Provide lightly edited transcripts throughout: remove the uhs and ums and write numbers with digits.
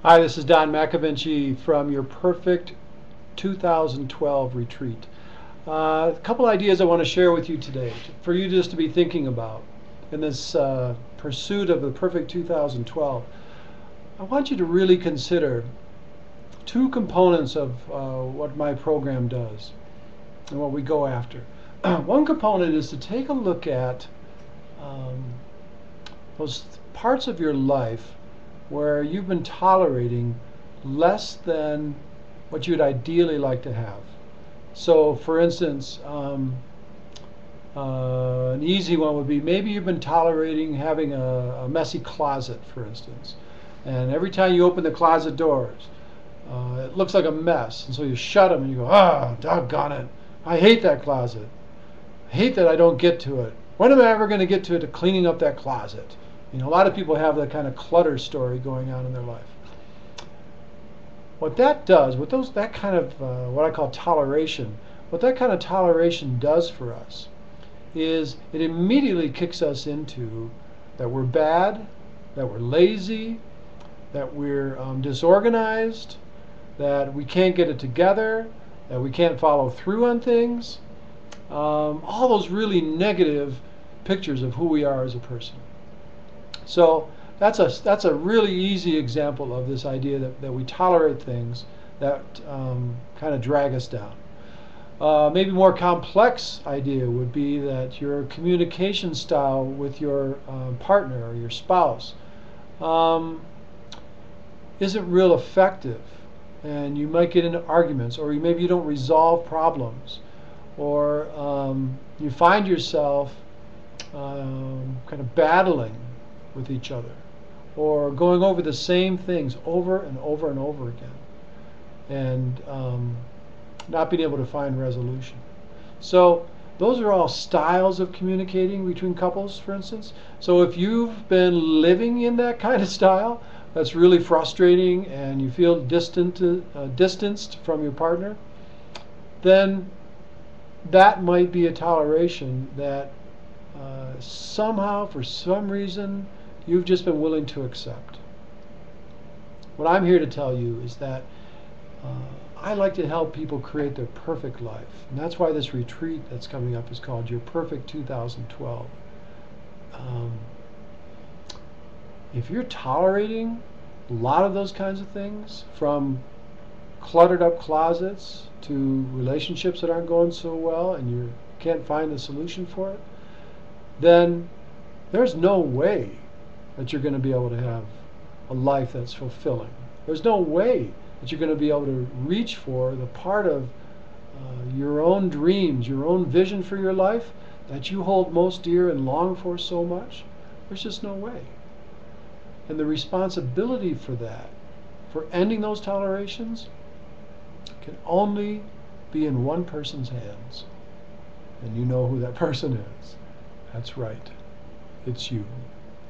Hi, this is Don McAvinchy from your Perfect 2012 retreat. A couple ideas I want to share with you today for you just to be thinking about in this pursuit of the Perfect 2012. I want you to really consider two components of what my program does and what we go after. One component is to take a look at those parts of your life where you've been tolerating less than what you'd ideally like to have. So, for instance, an easy one would be maybe you've been tolerating having a messy closet, for instance. And every time you open the closet doors, it looks like a mess. And so you shut them and you go, ah, doggone it. I hate that closet. I hate that I don't get to it. When am I ever going to get to cleaning up that closet? You know, a lot of people have that kind of clutter story going on in their life. What that does, that kind of what I call toleration, what that kind of toleration does for us is it immediately kicks us into that we're bad, that we're lazy, that we're disorganized, that we can't get it together, that we can't follow through on things. All those really negative pictures of who we are as a person. So that's a really easy example of this idea that we tolerate things that kind of drag us down. Maybe more complex idea would be that your communication style with your partner or your spouse isn't real effective, and you might get into arguments, or maybe you don't resolve problems, or you find yourself kind of battling with each other, or going over the same things over and over and over again, and not being able to find resolution. So those are all styles of communicating between couples, for instance. So if you've been living in that kind of style, that's really frustrating, and you feel distanced from your partner, then that might be a toleration that somehow, for some reason, you've just been willing to accept. What I'm here to tell you is that I like to help people create their perfect life. And that's why this retreat that's coming up is called Your Perfect 2012. If you're tolerating a lot of those kinds of things, from cluttered up closets to relationships that aren't going so well and you can't find the solution for it, then there's no way that you're going to be able to have a life that's fulfilling. There's no way that you're going to be able to reach for the part of your own dreams, your own vision for your life that you hold most dear and long for so much. There's just no way. And the responsibility for that, for ending those tolerations, can only be in one person's hands. And you know who that person is. That's right. It's you.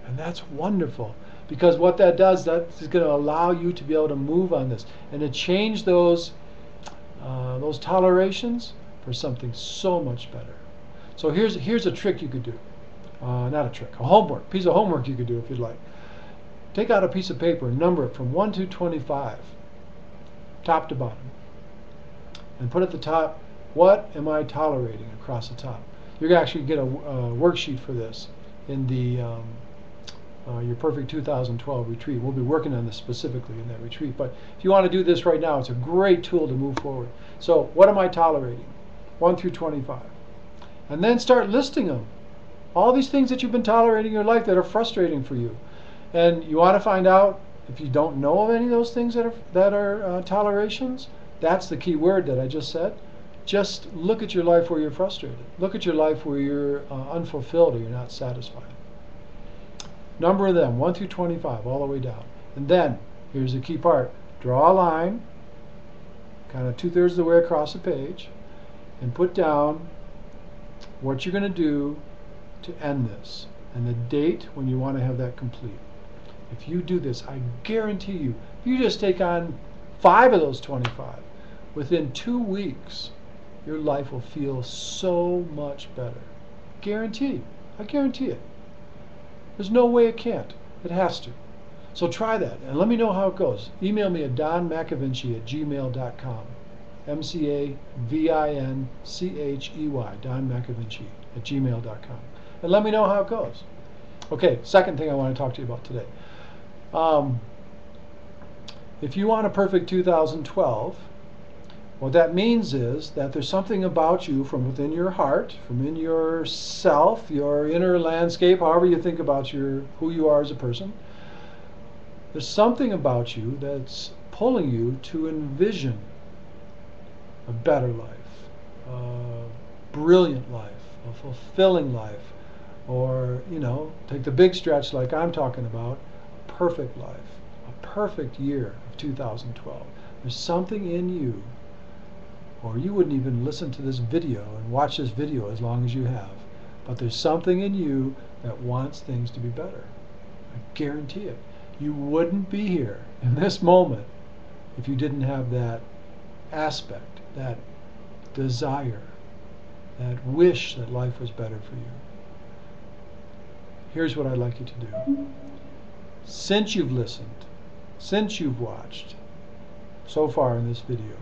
And that's wonderful, because what that does, that is going to allow you to be able to move on this and to change those tolerations for something so much better. So here's a trick you could do. Not a trick, a piece of homework you could do if you'd like. Take out a piece of paper and number it from 1 to 25, top to bottom, and put at the top, what am I tolerating across the top? You're going to actually get a worksheet for this in the Your Perfect 2012 retreat. We'll be working on this specifically in that retreat. But if you want to do this right now, it's a great tool to move forward. So what am I tolerating? 1 through 25. And then start listing them. All these things that you've been tolerating in your life that are frustrating for you. And you want to find out, if you don't know of any of those things that are tolerations, that's the key word that I just said. Just look at your life where you're frustrated. Look at your life where you're unfulfilled or you're not satisfied. Number them, 1 through 25, all the way down. And then, here's the key part. Draw a line, kind of 2/3 of the way across the page, and put down what you're going to do to end this, and the date when you want to have that complete. If you do this, I guarantee you, if you just take on 5 of those 25, within 2 weeks, your life will feel so much better. Guaranteed. I guarantee it. There's no way it can't. It has to. So try that and let me know how it goes. Email me at DonMcAvinchey@gmail.com. McAvinchey, DonMcAvinchey@gmail.com. And let me know how it goes. Okay, second thing I want to talk to you about today. If you want a perfect 2012, what that means is that there's something about you from within your heart, from in yourself, your inner landscape, however you think about who you are as a person. There's something about you that's pulling you to envision a better life, a brilliant life, a fulfilling life, or, take the big stretch like I'm talking about, a perfect life, a perfect year of 2012. There's something in you, or you wouldn't even listen to this video and watch this video as long as you have, but there's something in you that wants things to be better. I guarantee it. You wouldn't be here in this moment if you didn't have that aspect, that desire, that wish that life was better for you. Here's what I'd like you to do. Since you've listened, since you've watched so far in this video,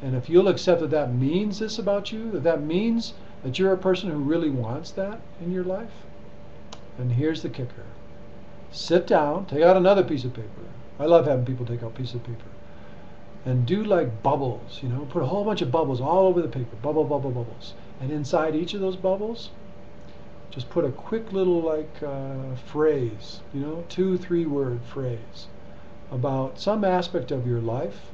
and if you'll accept that that means this about you, that that means that you're a person who really wants that in your life, then here's the kicker. Sit down, take out another piece of paper. I love having people take out pieces of paper. And do like bubbles, put a whole bunch of bubbles all over the paper. Bubble, bubble, bubbles. And inside each of those bubbles, just put a quick little phrase, 2-3 word phrase about some aspect of your life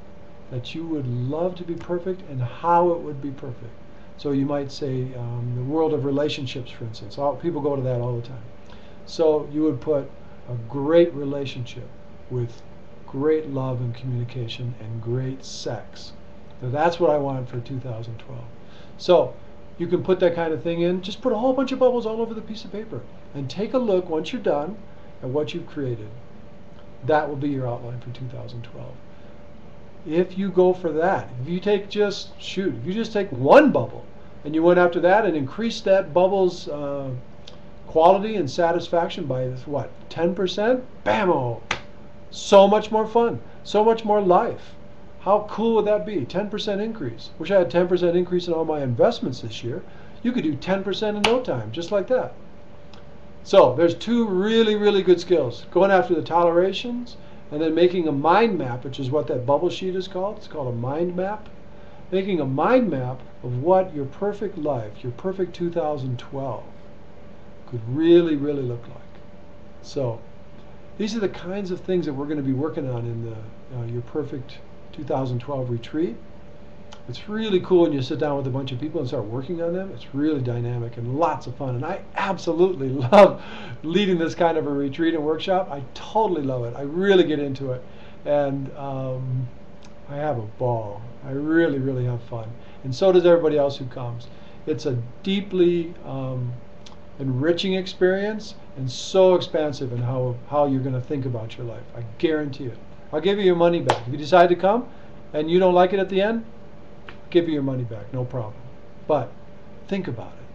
that you would love to be perfect and how it would be perfect. So you might say the world of relationships, for instance. People go to that all the time. So you would put a great relationship with great love and communication and great sex. So that's what I want for 2012. So you can put that kind of thing in. Just put a whole bunch of bubbles all over the piece of paper and take a look once you're done at what you've created. That will be your outline for 2012. If you go for that, if you just take one bubble and you went after that and increased that bubble's quality and satisfaction by what, 10%? Bam-o! So much more fun, so much more life. How cool would that be? 10% increase. Wish I had 10% increase in all my investments this year. You could do 10% in no time, just like that. So there's two really, really good skills. Going after the tolerations and then making a mind map, which is what that bubble sheet is called. It's called a mind map. Making a mind map of what your perfect life, your perfect 2012 could really, really look like. So these are the kinds of things that we're going to be working on in the Your Perfect 2012 retreat. It's really cool when you sit down with a bunch of people and start working on them. It's really dynamic and lots of fun. And I absolutely love leading this kind of a retreat and workshop. I totally love it. I really get into it. And I have a ball. I really, really have fun. And so does everybody else who comes. It's a deeply enriching experience and so expansive in how you're going to think about your life. I guarantee it. I'll give you your money back. If you decide to come and you don't like it at the end, I'll give you your money back, no problem. But think about it.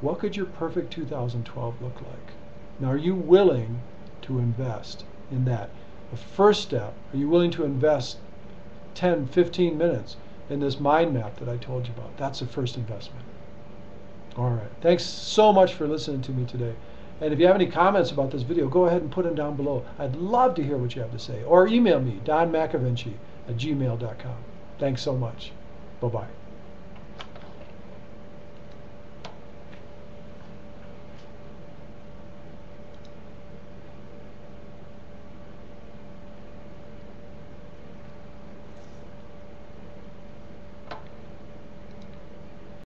What could your perfect 2012 look like? Now, are you willing to invest in that? The first step, are you willing to invest 10, 15 minutes in this mind map that I told you about? That's the first investment. All right. Thanks so much for listening to me today. And if you have any comments about this video, go ahead and put them down below. I'd love to hear what you have to say. Or email me, DonMcAvinchey@gmail.com. Thanks so much. Bye-bye.